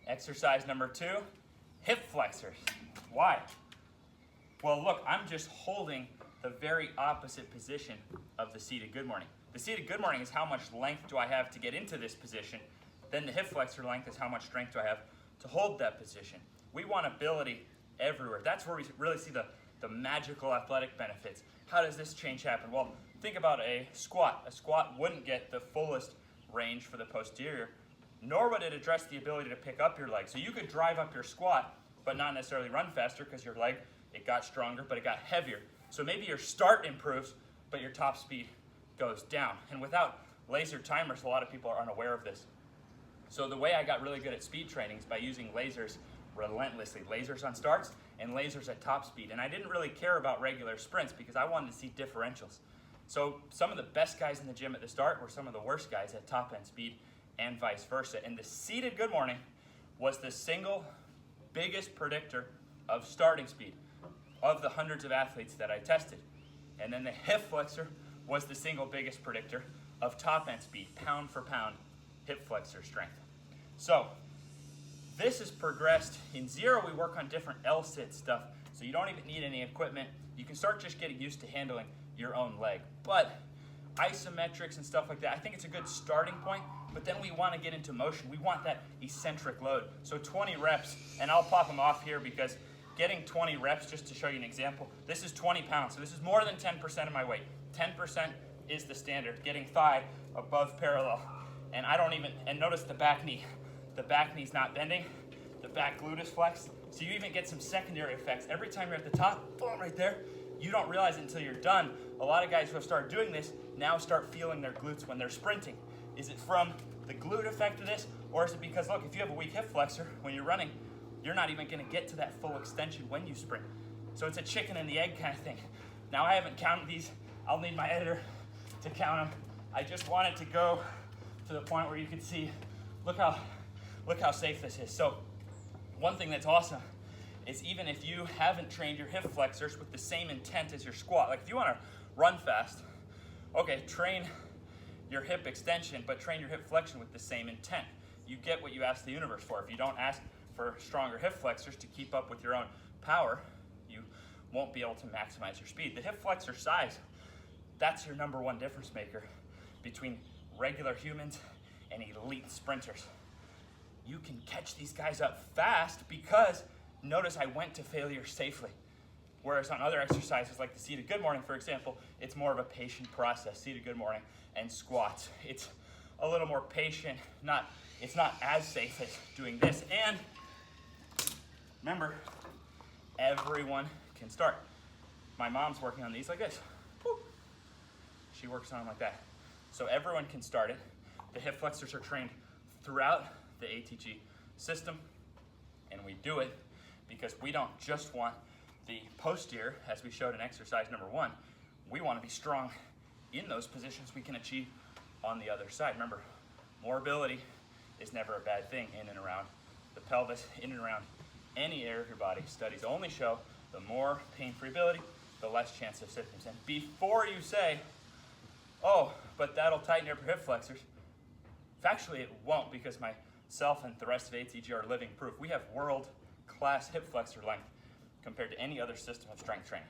Exercise number 2, hip flexors. Why? Well, look, I'm just holding the very opposite position of the seated good morning. The seated good morning is how much length do I have to get into this position. Then the hip flexor length is how much strength do I have to hold that position. We want ability everywhere. That's where we really see the magical athletic benefits. How does this change happen? Well, think about a squat. A squat wouldn't get the fullest range for the posterior, nor would it address the ability to pick up your leg. So you could drive up your squat, but not necessarily run faster because your leg, it got stronger, but it got heavier. So maybe your start improves, but your top speed goes down. And without laser timers, a lot of people are unaware of this. So the way I got really good at speed training is by using lasers relentlessly. Lasers on starts and lasers at top speed. And I didn't really care about regular sprints because I wanted to see differentials. So some of the best guys in the gym at the start were some of the worst guys at top end speed, and vice versa. And the seated good morning was the single biggest predictor of starting speed of the hundreds of athletes that I tested. And then the hip flexor was the single biggest predictor of top end speed, pound for pound hip flexor strength. So this has progressed. In zero, we work on different L-sit stuff, so you don't even need any equipment. You can start just getting used to handling your own leg. But isometrics and stuff like that, I think it's a good starting point, but then we want to get into motion. We want that eccentric load. So 20 reps, and I'll pop them off here because getting 20 reps, just to show you an example, this is 20 pounds, so this is more than 10% of my weight. 10% is the standard, getting thigh above parallel. And I don't even, and notice the back knee. The back knee's not bending, the back glute is flexed, so you even get some secondary effects. Every time you're at the top, boom, right there, you don't realize it until you're done. A lot of guys who have started doing this now start feeling their glutes when they're sprinting. Is it from the glute effect of this, or is it because, look, if you have a weak hip flexor, when you're running, you're not even gonna get to that full extension when you sprint. So it's a chicken and the egg kind of thing. Now I haven't counted these. I'll need my editor to count them. I just want it to go to the point where you can see, look how safe this is. So one thing that's awesome is even if you haven't trained your hip flexors with the same intent as your squat, like if you want to run fast, okay, train your hip extension, but train your hip flexion with the same intent. You get what you ask the universe for. If you don't ask for stronger hip flexors to keep up with your own power, you won't be able to maximize your speed. The hip flexor size, that's your number one difference maker between regular humans and elite sprinters. You can catch these guys up fast because notice I went to failure safely. Whereas on other exercises like the seated good morning, for example, it's more of a patient process. Seated good morning and squats, it's a little more patient. It's not as safe as doing this. And remember, everyone can start. My mom's working on these like this. Woo. She works on them like that. So everyone can start it. The hip flexors are trained throughout the ATG system, and we do it because we don't just want the posterior, as we showed in exercise number 1. We want to be strong in those positions we can achieve on the other side. Remember, mobility is never a bad thing in and around the pelvis, in and around any area of your body. Studies only show the more pain-free ability, the less chance of symptoms. And before you say, oh, but that'll tighten your hip flexors, factually it won't, because myself and the rest of ATG are living proof. We have world-class hip flexor length compared to any other system of strength training.